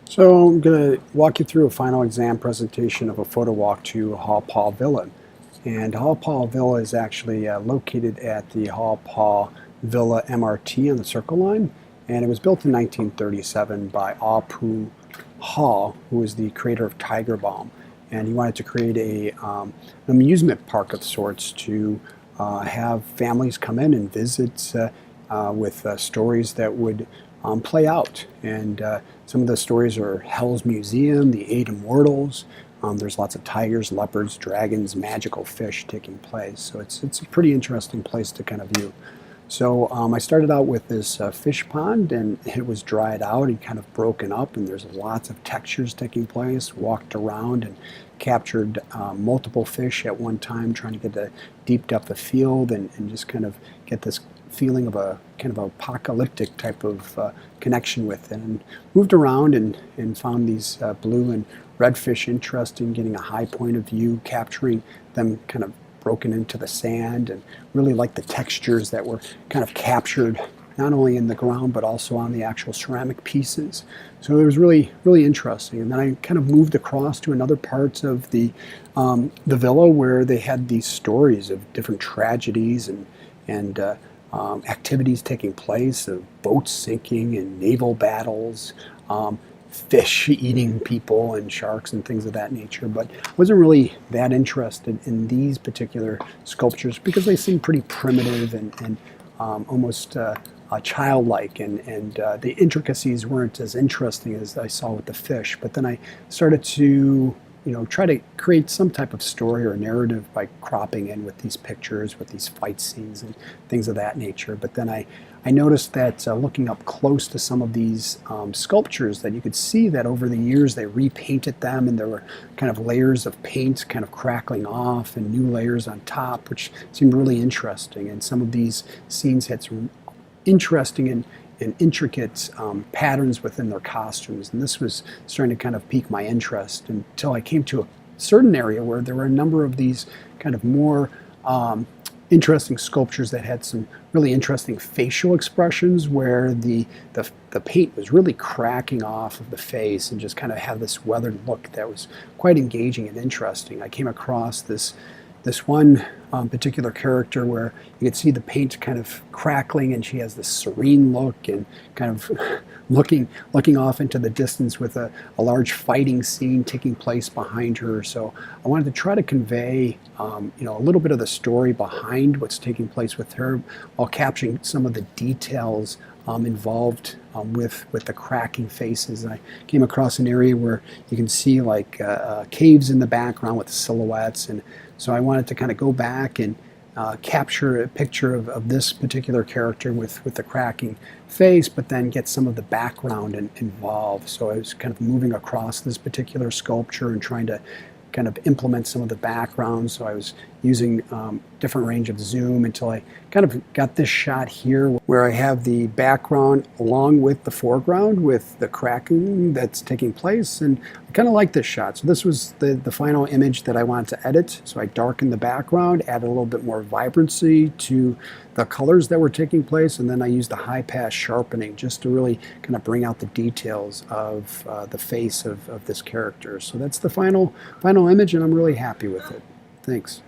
So I'm going to walk you through a final exam presentation of a photo walk to Hall Paul Villa. And Hall Paul Villa is actually located at the Hall Paul Villa MRT on the Circle Line. And it was built in 1937 by Apu Hall, who was the creator of Tiger Balm. And he wanted to create an amusement park of sorts to have families come in and visit with stories that would play out. And some of the stories are Hell's Museum, the Eight Immortals. There's lots of tigers, leopards, dragons, magical fish taking place. So it's a pretty interesting place to kind of view. So I started out with this fish pond, and it was dried out and kind of broken up, and there's lots of textures taking place. Walked around and captured multiple fish at one time, trying to get a deep depth of field and just kind of get this feeling of a kind of apocalyptic type of connection with it. And moved around and found these blue and red fish interesting, getting a high point of view, capturing them kind of broken into the sand, and really like the textures that were kind of captured not only in the ground but also on the actual ceramic pieces. So it was really interesting. And then I kind of moved across to another parts of the villa where they had these stories of different tragedies and activities taking place, of boats sinking and naval battles, fish eating people and sharks and things of that nature. But wasn't really that interested in these particular sculptures because they seemed pretty primitive and almost childlike, and the intricacies weren't as interesting as I saw with the fish. But then I started to try to create some type of story or narrative by cropping in with these pictures, with these fight scenes and things of that nature. But then I noticed that looking up close to some of these sculptures, that you could see that over the years they repainted them, and there were kind of layers of paint kind of crackling off and new layers on top, which seemed really interesting. And some of these scenes had some interesting and intricate patterns within their costumes, and this was starting to kind of pique my interest until I came to a certain area where there were a number of these kind of more interesting sculptures that had some really interesting facial expressions, where the paint was really cracking off of the face and just kind of had this weathered look that was quite engaging and interesting. I came across this one particular character where you could see the paint kind of crackling, and she has this serene look and kind of looking off into the distance with a large fighting scene taking place behind her. So I wanted to try to convey a little bit of the story behind what's taking place with her, while capturing some of the details involved with the cracking faces. And I came across an area where you can see like caves in the background with silhouettes, and so I wanted to kind of go back and capture a picture of this particular character with the cracking face, but then get some of the background involved. So I was kind of moving across this particular sculpture and trying to kind of implement some of the background. So I was using different range of zoom until I kind of got this shot here where I have the background along with the foreground with the cracking that's taking place, and I kind of like this shot. So this was the final image that I wanted to edit. So I darkened the background, added a little bit more vibrancy to the colors that were taking place, and then I used the high pass sharpening just to really kind of bring out the details of the face of this character. So that's the final image, and I'm really happy with it. Thanks.